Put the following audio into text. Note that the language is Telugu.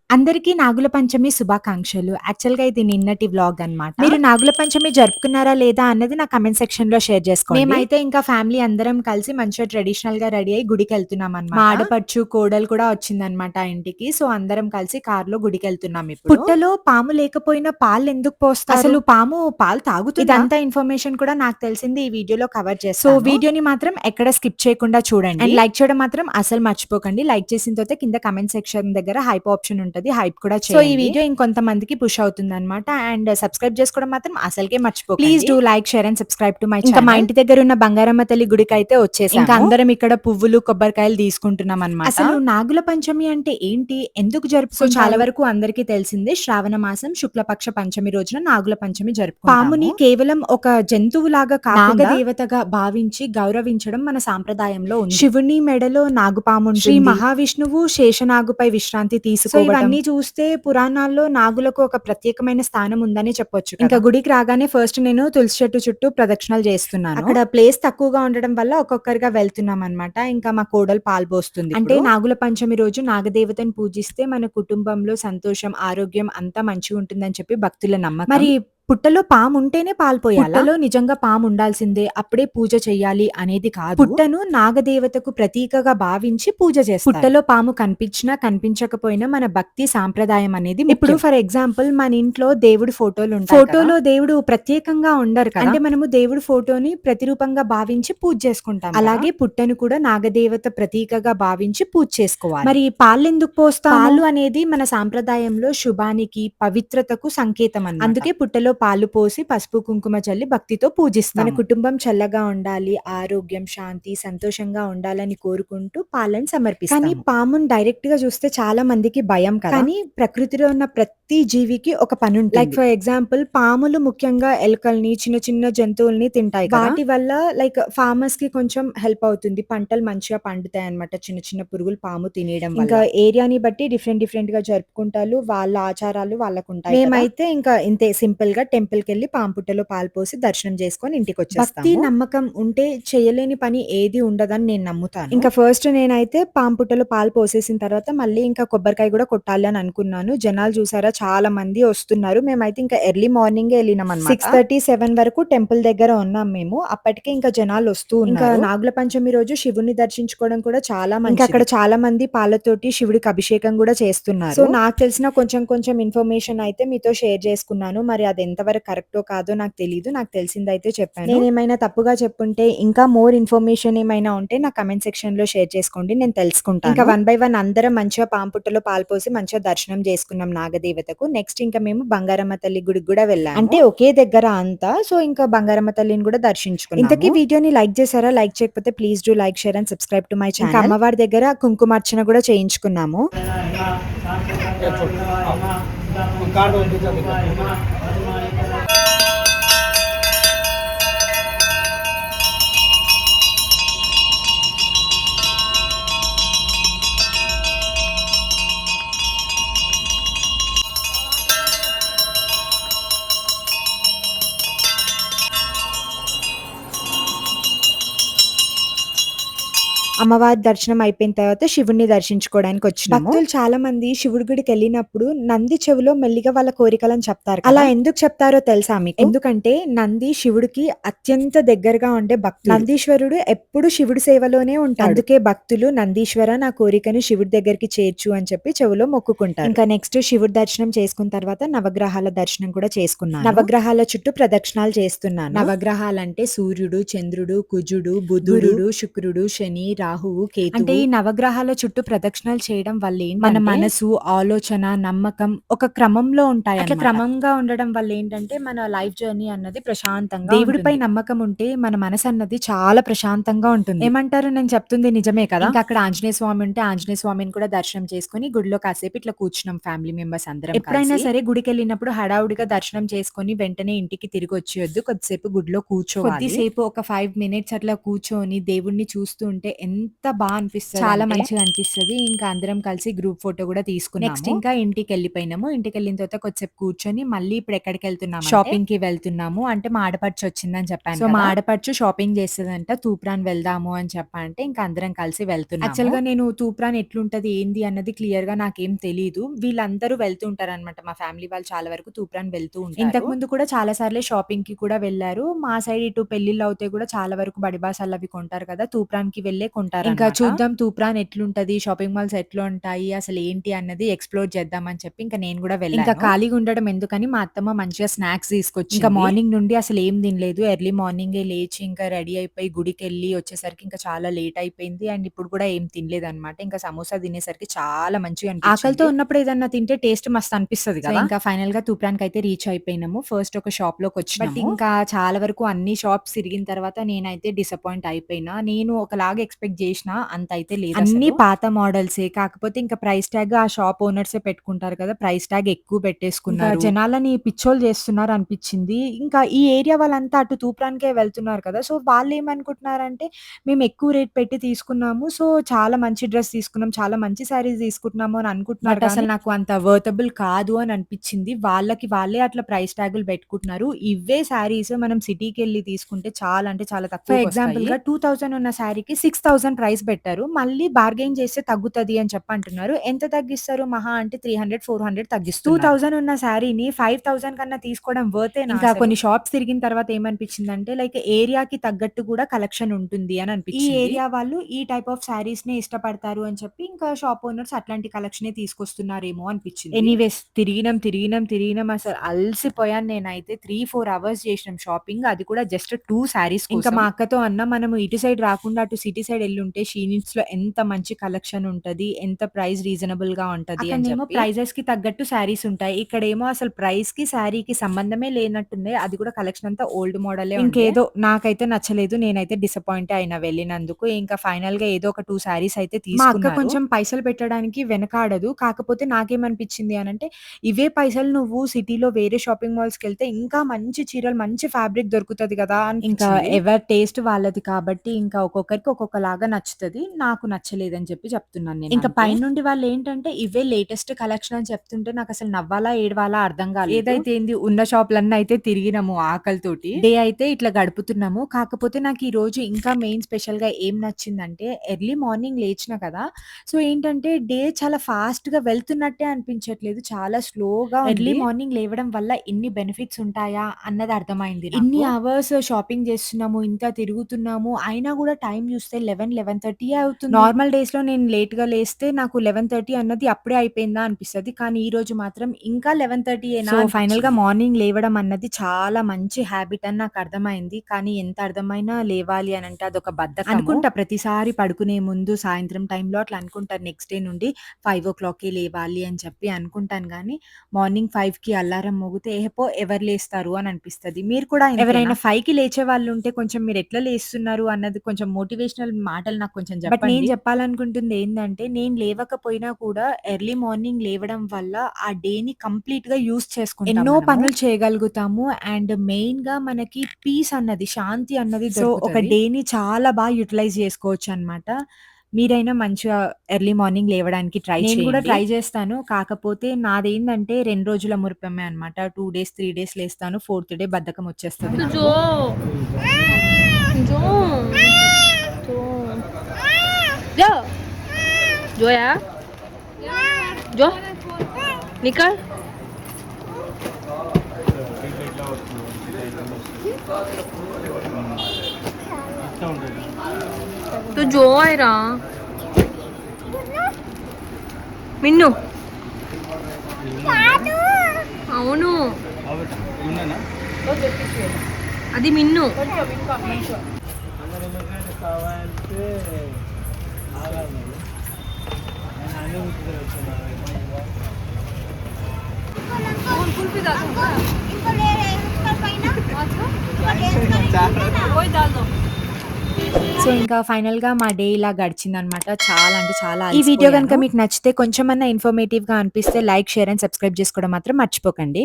అందరికీ నాగుల పంచమి శుభాకాంక్షలు. యాక్చువల్‌గా ఇది నిన్నటి వ్లాగ్ అన్నమాట. మీరు నాగుల పంచమి జరుపుకున్నారా లేదా అన్నది నా కామెంట్ సెక్షన్‌లో షేర్ చేసుకోండి. మేమైతే ఇంకా ఫ్యామిలీ అందరం కలిసి మంచిగా ట్రెడిషనల్‌గా రెడీ అయ్యి గుడికెళ్తున్నామన్నమాట. మా ఆడపడుచు, కోడలు కూడా వచ్చిందన్నమాట ఆ ఇంటికి. సో, అందరం కలిసి కార్‌లో గుడికెళ్తున్నాం ఇప్పుడు. పుట్టలో పాము లేకపోయినా పాలెందుకు పోస్తారు? అసలు పాము పాలు తాగుతుందా? ఇదంతా ఇన్ఫర్మేషన్ కూడా నాకు తెలిసింది ఈ వీడియోలో కవర్ చేస్తాను. సో, వీడియోని మాత్రం ఎక్కడ స్కిప్ చేయకుండా చూడండి. అండ్ లైక్ చేయడం మాత్రం అసలు మర్చిపోకండి. లైక్ చేసిన తర్వాత కింద కామెంట్ సెక్షన్ దగ్గర హైప్ ఆప్షన్ ఉంటది. హైప్ కూడా చేయండి. సో, ఈ వీడియో ఇంకొంతమందికి పుష్ అవుతుందన్నమాట. అండ్ సబ్స్క్రైబ్ చేసుకోవడం మాత్రం అసలుకే మర్చిపోకండి. Please do like, share and subscribe to my channel. ఇంకా మా ఇంటి దగ్గర ఉన్న బంగారమ్మ తల్లి గుడికైతే వచ్చేసాము. ఇంకా అందరం ఇక్కడ పువ్వులు, కొబ్బరికాయలు తీసుకుంటున్నాం అన్నమాట. అసలు నాగుల పంచమి అంటే ఏంటి? ఎందుకు జరుపుకుంటారు? సో, చాలా వరకు అందరికీ తెలిసిందే. శ్రావణ మాసం శుక్లపక్ష పంచమి రోజున నాగుల పంచమి జరుపుకుంటాము. పాముని కేవలం ఒక జంతువులాగా కాకుండా నాగదేవతగా భావించి గౌరవించడం మన సాంప్రదాయంలో ఉంది. శివుని మెడలో నాగుపాము ఉంటుంది. శ్రీ మహావిష్ణువు శేషనాగుపై విశ్రాంతి తీసుకోవడం. సో, ఇవన్నీ చూస్తే పురాణాల్లో నాగులకు ఒక ప్రత్యేకమైన స్థానం ఉందని చెప్పొచ్చు. ఇంకా గుడికి రాగానే ఫస్ట్ నేను తులసి చెట్టు చుట్టూ ప్రదక్షిణలు చేస్తున్నాను. అక్కడ ప్లేస్ తక్కువగా ఉండడం వల్ల ఒక్కొక్కరిగా వెళ్తున్నాం అన్నమాట. ఇంకా మా కోడలు పాలు పోస్తుంది. అంటే నాగుల పంచమి రోజు నాగదేవతని పూజిస్తే మన కుటుంబంలో సంతోషం, ఆరోగ్యం అంతా మంచిగా ఉంటుందని చెప్పి భక్తుల నమ్మకం. మరి పుట్టలో పాము ఉంటేనే పాలు పోయాలా? పుట్టలో నిజంగా పాము ఉండాల్సిందే, అప్పుడే పూజ చెయ్యాలి అనేది కాదు. పుట్టను నాగదేవతకు ప్రతీకగా భావించి పూజ చేస్తారు. పుట్టలో పాము కనిపించినా కనిపించకపోయినా మన భక్తి సాంప్రదాయం అనేది ఇప్పుడు ఫర్ ఎగ్జాంపుల్ మన ఇంట్లో దేవుడి ఫోటోలు ఉంటాయి. ఫోటోలో దేవుడు ప్రత్యేకంగా ఉండరు కదా. అంటే మనము దేవుడి ఫోటోని ప్రతిరూపంగా భావించి పూజ చేసుకుంటాం. అలాగే పుట్టను కూడా నాగదేవత ప్రతీకగా భావించి పూజ చేసుకోవాలి. మరి పాలు ఎందుకు పోస్తాం? పాలు అనేది మన సాంప్రదాయంలో శుభానికి, పవిత్రతకు సంకేతం అన్నమాట. అందుకే పుట్టలో పాలు పోసి పసుపు కుంకుమ చల్లి భక్తితో పూజిస్తాం. మన కుటుంబం చల్లగా ఉండాలి, ఆరోగ్యం, శాంతి, సంతోషంగా ఉండాలని కోరుకుంటూ పాలను సమర్పిస్తాం. కానీ పాముని డైరెక్ట్ గా చూస్తే చాలా మందికి భయం కదా. కానీ ప్రకృతిలో ఉన్న ప్రతి జీవికి ఒక పని ఉంటుంది. లైక్ ఫర్ ఎగ్జాంపుల్ పాములు ముఖ్యంగా ఎలుకల్ని, చిన్న చిన్న జంతువుల్ని తింటాయి కదా. వాటి వల్ల లైక్ ఫార్మర్స్ కి కొంచెం హెల్ప్ అవుతుంది. పంటలు మంచిగా పండుతాయి అన్నమాట. చిన్న చిన్న పురుగులు పాము తినేయడం వల్ల. ఇంకా ఏరియాని బట్టి డిఫరెంట్ గా జరుపుకుంటారు. వాళ్ళ ఆచారాలు వాళ్ళకు ఉంటాయి. మేమైతే ఇంకా ఇంతే సింపుల్ గా టెంపుల్ కి వెళ్ళి పాంపుట్టలో పాలు పోసి దర్శనం చేసుకొని ఇంటికి వచ్చేస్తాము. భక్తి నమ్మకం ఉంటే చేయలేని పని ఏది ఉండదని నేను నమ్ముతాను. ఇంకా ఫస్ట్ నేనైతే పాంపుట్టలో పాలు పోసేసిన తర్వాత మళ్ళీ ఇంకా కొబ్బరికాయ కూడా కొట్టాలి అని అనుకున్నాను. జనాలు చూసారా చాలా మంది వస్తున్నారు. మేమైతే ఇంకా ఎర్లీ మార్నింగ్ వెళ్ళినాం అన్నమాట. 6:30, 7 వరకు టెంపుల్ దగ్గర ఉన్నాం మేము. అప్పటికే ఇంకా జనాలు వస్తూ ఉన్నారు. ఇంకా నాగుల పంచమి రోజు శివుని దర్శించుకోవడం కూడా చాలా మంచిది. ఇంకా అక్కడ చాలా మంది పాలతోటి శివుడికి అభిషేకం కూడా చేస్తున్నారు. సో, నాకు తెలిసిన కొంచెం ఇన్ఫర్మేషన్ అయితే మీతో షేర్ చేసుకున్నాను. మరి అది ఎంతవరకు కరెక్టో కాదో నాకు తెలీదు. నాకు తెలిసిందైతే చెప్పాను. నేనేమైనా తప్పుగా చెప్పుంటే ఇంకా మోర్ ఇన్ఫర్మేషన్ ఏమైనా ఉంటే నా కమెంట్ సెక్షన్ లో షేర్ చేసుకోండి, నేను తెలుసుకుంటాను. ఇంకా 1 by 1 అందరం మంచిగా పాంపుట్టలో పాలు పోసి మంచిగా దర్శనం చేసుకున్నాం నాగదేవతకు. నెక్స్ట్ ఇంకా మేము బంగారమ్మ తల్లి గుడికి కూడా వెళ్ళాము. అంటే ఒకే దగ్గర అంతా. సో, ఇంకా బంగారమ్మ తల్లిని కూడా దర్శించుకున్నాం. ఇంతకీ వీడియోని లైక్ చేశారా? లైక్ చేయకపోతే please do like, share and subscribe to my channel. ఇంకా అమ్మవారి దగ్గర కుంకుమార్చన కూడా చేయించుకున్నాము. అమ్మవారి దర్శనం అయిపోయిన తర్వాత శివుడిని దర్శించుకోవడానికి వచ్చినాము. భక్తులు చాలా మంది శివుడి గుడికి వెళ్ళినప్పుడు నంది చెవిలో మెల్లిగా వాళ్ళ కోరికలను చెప్తారు. అలా ఎందుకు చెప్తారో తెలుసా మీకు? ఎందుకంటే నంది శివుడికి అత్యంత దగ్గరగా ఉండే భక్తుడు. నందీశ్వరుడు ఎప్పుడు శివుడి సేవలోనే ఉంటాడు. అందుకే భక్తులు నందీశ్వర నా కోరికను శివుడి దగ్గరికి చేర్చు అని చెప్పి చెవిలో మొక్కుకుంటారు. ఇంకా నెక్స్ట్ శివుడి దర్శనం చేసుకున్న తర్వాత నవగ్రహాల దర్శనం కూడా చేసుకున్నాను. నవగ్రహాల చుట్టూ ప్రదక్షిణాలు చేస్తున్నాను. నవగ్రహాలంటే సూర్యుడు, చంద్రుడు, కుజుడు, బుధుడు, శుక్రుడు, శని, రాహువు, కేతువు. అంటే ఈ నవగ్రహాల చుట్టూ ప్రదక్షిణలు చేయడం వల్ల మన మనసు, ఆలోచన, నమ్మకం ఒక క్రమంలో ఉంటాయి. అట్లా క్రమంగా ఉండడం వల్ల ఏంటంటే మన లైఫ్ జర్నీ అన్నది ప్రశాంతంగా, దేవుడిపై నమ్మకం ఉంటే మన మనసు అన్నది చాలా ప్రశాంతంగా ఉంటుంది. ఏమంటారు? నేను చెప్తుంది నిజమే కదా. ఇంకా అక్కడ ఆంజనేయ స్వామి ఉంటే ఆంజనేయ స్వామిని కూడా దర్శనం చేసుకుని గుడిలో కాసేపు ఇట్లా కూర్చున్నాం ఫ్యామిలీ మెంబర్స్ అందరం. ఎప్పుడైనా సరే గుడికి వెళ్ళినప్పుడు హడావుడిగా దర్శనం చేసుకుని వెంటనే ఇంటికి తిరిగి వచ్చేయొద్దు. కొద్దిసేపు గుడిలో కూర్చోవాలి. కొద్దిసేపు ఒక 5 minutes అట్లా కూర్చొని దేవుడిని చూస్తూ ఉంటే ఎంత అనిపిస్తదంటే చాలా మంచిగా అనిపిస్తది. ఇంకా అందరం కలిసి గ్రూప్ ఫోటో గూడా తీసుకున్నాము. నెక్స్ట్ ఇంకా ఇంటికెళ్ళిపోయినాము. ఇంటికెళ్ళిన తర్వాత కొద్దిసేపు కూర్చొని మళ్ళీ ఇప్పుడు ఎక్కడికెళ్తున్నామంటే షాపింగ్‌కి వెళ్తున్నాము. అంటే మా ఆడపడుచు వచ్చిందని చెప్పాను కదా! మా ఆడపడుచు షాపింగ్ చేస్తదంట. తూప్రాన్ వెళ్దాము అని చెప్పంటే ఇంకా అందరం కలిసి వెళ్తున్నాము. యాక్చువల్‌గా నేను తూప్రాన్ ఎట్లుంటది, ఏంది అన్నది క్లియర్‌గా నాకేం తెలీదు. వీళ్ళందరూ వెళ్తూ ఉంటారనమాట. మా ఫ్యామిలీ వాళ్ళు చాలా వరకు తూప్రాన్ వెళ్తూ ఉంటారు. ఇంతకుముందు కూడా చాలా సార్లే షాపింగ్‌కి కూడా వెళ్లారు. మా సైడ్ ఇటు పెళ్ళిళ్ళవుతే కూడా చాలా వరకు బడి బాసల్లవి కొంటారు కదా! తూప్రాన్‌కి వెళ్ళే కొంటారనమాట. ఇంకా చూద్దాం తూప్రాన్ ఎట్లుంటది, షాపింగ్ మాల్స్ ఎట్లుంటాయి, అసలేంటి అన్నది ఎక్స్‌ప్లోర్ చేద్దామని చెప్పి ఇంకా నేను కూడా వెళ్ళాను. ఇంకా ఖాళీగా ఉండడం ఎందుకని మా అత్తమ్మ మంచిగా స్నాక్స్ తీసుకొచ్చింది. ఇంకా మార్నింగ్ నుండి అసలేం తినలేదు. ఎర్లీ మార్నింగే లేచి ఇంకా రెడీ అయిపోయి గుడికెళ్ళి వచ్చేసరికి ఇంకా చాలా లేట్ అయిపోయింది. అండ్ ఇప్పుడు కూడా ఏం తినలేదనమాట. ఇంకా సమోసా తినేసరికి చాలా మంచిగా అనిపించింది. ఆకలితో ఉన్నప్పుడు ఏదన్నా తింటే టేస్ట్ మస్తు అనిపిస్తది కదా! ఇంకా ఫైనల్‌గా తూప్రాన్‌కయితే రీచ్ అయిపోయినాము. ఫస్ట్ ఒక షాప్‌లోకొచ్చినాము. బట్ ఇంకా చాలా వరకు అన్ని షాప్స్ తిరిగిన తర్వాత నేనైతే డిసప్పాయింట్ అయిపోయినా. నేను ఒకలాగా ఎక్స్‌పెక్ట్ జేసినా అంతయితే లేదసలు. అన్నీ పాత మోడల్సే. కాకపోతే ఇంకా ప్రైస్ ట్యాగ్ ఆ షాప్ ఓనర్సే పెట్టుకుంటారు కదా! ప్రైస్ ట్యాగ్ ఎక్కువ పెట్టేసుకున్నారు. ఇంకా జనాలని పిచ్చోళ్ళు చేస్తున్నారు అనిపిచ్చింది. ఇంకా ఈ ఏరియా వాళ్ళంతా అటు తూప్రాన్‌కే వెళ్తున్నారు కదా! సో, వాళ్ళేమనుకుంటున్నారంటే మేము ఎక్కువ రేట్ పెట్టి తీసుకున్నాము. సో, చాలా మంచి డ్రెస్ తీసుకున్నాం. చాలా మంచి శారీస్ తీసుకుంటున్నాము అని అనుకుంటున్నారు. బట్ అసలు నాకు అంత వర్తబుల్ కాదు అని అనిపిచ్చింది. వాళ్ళకి వాళ్ళే అట్లా ప్రైస్ ట్యాగులు పెట్టుకుంటున్నారు. ఇవే శారీస్ మనం సిటీకెళ్ళి తీసుకుంటే చాలా అంటే చాలా తక్కువకొస్తాయి. ఫర్ ఎగ్జాంపుల్‌గా 2000 ఉన్న శారీకి 6000 ప్రైస్ పెట్టారు. మళ్ళీ బార్గెయిన్ చేస్తే తగ్గుతది అని చెప్పి అంటున్నారు. ఎంత తగ్గిస్తారు? మహా అంటే 300, 400 తగ్గిస్తున్నారు. 2000 ఉన్న శారీని 5000 కన్నా తీసుకోవడం వర్తేనా ఇంకా అసలు? కొన్ని షాప్స్ తిరిగిన తర్వాత ఏమనిపించిందంటే లైక్ ఏరియాకి తగ్గట్టు కూడా కలెక్షన్ ఉంటుంది అని అనిపించింది. ఈ ఏరియా వాళ్ళు ఈ టైప్ ఆఫ్ శారీస్‌నే ఇష్టపడతారు అని చెప్పి ఇంకా షాప్ ఓనర్స్ అట్లాంటి కలెక్షనే తీసుకొస్తున్నారేమో అనిపించింది. ఎనీవేస్ తిరిగినాం అసలు అలసిపోయాను నేనైతే. 3, 4 అవర్స్ చేసినాం షాపింగ్. అది కూడా జస్ట్ 2 శారీస్ కోసం. ఇంకా మా అక్కతో అన్నా మనము ఇటు సైడ్ రాకుండా అటు సిటీ సైడ్ ఎళ్ళుంటే షీ నీడ్స్‌లో ఎంత మంచి కలెక్షన్ ఉంటది. ఎంత ప్రైస్ రీజనబుల్‌గా ఉంటది అని చెప్పి. ప్రైజెస్‌కి తగ్గట్టు శారీస్ ఉంటాయి. ఇక్కడేమో అసలు ప్రైస్‌కి, శారీకి సంబంధమే లేనట్టుంది. అది కూడా కలెక్షన్ అంతా ఓల్డ్ మోడలే ఇంకేదో నాకైతే నచ్చలేదు. నేనైతే డిసప్పాయింట్ అయినా వెళ్ళినందుకు. ఇంకా ఫైనల్‌గా ఏదో ఒక 2 శారీస్ అయితే తీసుకున్నారు. మా అక్క కొంచెం పైసలు పెట్టడానికి వెనకాడదు. కాకపోతే నాకేమనిపించింది అనంటే, ఇవే పైసలు నువ్వు సిటీలో వేరే షాపింగ్ మాల్స్‌కెళ్తే ఇంకా మంచి చీరలు, మంచి ఫ్యాబ్రిక్ దొరుకుతది గదా! ఇంకా ఎవరి టేస్ట్ వాళ్ళది కాబట్టి ఇంకా ఒక్కొక్కరికి ఒక్కొక్కలాగా నచ్చుతది. నాకు నచ్చలేదని చెప్పి చెప్తున్నాను నేను. ఇంకా పైనుండి వాళ్ళేంటంటే ఇవే లేటెస్ట్ కలెక్షన్ అని చెప్తుంటే నాకసలు నవ్వాలా? ఏడవాలా? అర్థం కాలేదు. ఏదైతే ఏంది ఉన్న షాపులన్నీ అయితే తిరిగినాము ఆకలితోటి. డే అయితే ఇట్లా గడుపుతున్నాము. కాకపోతే నాకు ఈ రోజు ఇంకా మెయిన్ స్పెషల్‌గా ఏం నచ్చిందంటే ఎర్లీ మార్నింగ్ లేచిన కదా! సో, ఏంటంటే డే చాలా ఫాస్ట్‌గా వెళ్తున్నట్టే అనిపించట్లేదు. చాలా స్లోగా ఉంది. ఎర్లీ మార్నింగ్ లేవడం వల్ల ఇన్ని బెనిఫిట్స్ ఉంటాయా అన్నది అర్థమైంది నాకు. ఇన్ని అవర్స్ షాపింగ్ చేస్తున్నాము, ఇంత తిరుగుతున్నాము. అయినా కూడా టైం చూస్తే 11, 11:30 అవుతుంది. నార్మల్ డేస్‌లో నేను లేట్‌గా లేస్తే నాకు 11:30 అన్నది అప్పుడే అయిపోయిందా అనిపిస్తది. కానీ ఈ రోజు మాత్రం ఇంకా 11:30 ఏనా సో, ఫైనల్‌గా మార్నింగ్ లేవడం అన్నది చాలా మంచి హాబిట్ అని నాకు అర్థమైంది. కానీ ఎంత అర్థమైనా లేవాలి అనంటే అదొక బద్ధకము. అనుకుంటా ప్రతిసారి పడుకునే ముందు సాయంత్రం టైంలో అట్లా అనుకుంటాను నెక్స్ట్ డే నుండి 5:00కే లేవాలి అని చెప్పి అనుకుంటాను గానీ, మార్నింగ్ 5కి అలారం మోగితే ఏహపో ఎవరు లేస్తారు అని అనిపిస్తది. మీరు కూడా ఎవరైనా 5కి లేచే వాళ్ళుంటే కొంచెం మీరెట్లా లేస్తున్నారు అన్నది కొంచెం మోటివేషనల్ మాటలు నాకు కొంచెం చెప్పండి. బట్ నేను చెప్పాలనుకుంటుంది ఏందంటే, నేను లేవకపోయినా కూడా ఎర్లీ మార్నింగ్ లేవడం వల్ల ఆ డేని కంప్లీట్‌గా యూజ్ చేసుకుంటాం ఎన్నో మనము. పనులు చేయగలుగుతాము. అండ్ మెయిన్‌గా మనకి పీస్ అన్నది, శాంతి అన్నది దొరుకుతది. సో, ఒక డేని చాలా యుటిలైజ్ చేసుకోవచ్చనమాట. మీరైనా మంచిగా ఎర్లీ మార్నింగ్ లేవడానికి ట్రై చేయండి. నేను కూడా ట్రై చేస్తాను. కాకపోతే నాదేందంటే 2 రోజుల మురిపెమే అనమాట. 2 డేస్, 3 డేస్ లేస్తాను. ఫోర్త్ డే బద్ధకం వచ్చేస్తది నాకు. 줘. 줘. 줘. 줘. 줘야. 줘. निकल. तो जो आयरा మిన్ను అవును అది మిన్ను कुल्फी डाल दो इनको ले रहे हैं ऊपर पहना वही डाल दो సో, ఇంకా ఫైనల్‌గా మా డే ఇలా గడిచిందనమాట. చాలా అంటే చాలా ఈ వీడియో గనుక మీకు నచ్చితే కొంచెమన్నా ఇన్ఫర్మేటివ్‌గా అనిపిస్తే లైక్, షేర్ అండ్ సబ్స్క్రైబ్ చేసుకోవడం మాత్రం మర్చిపోకండి.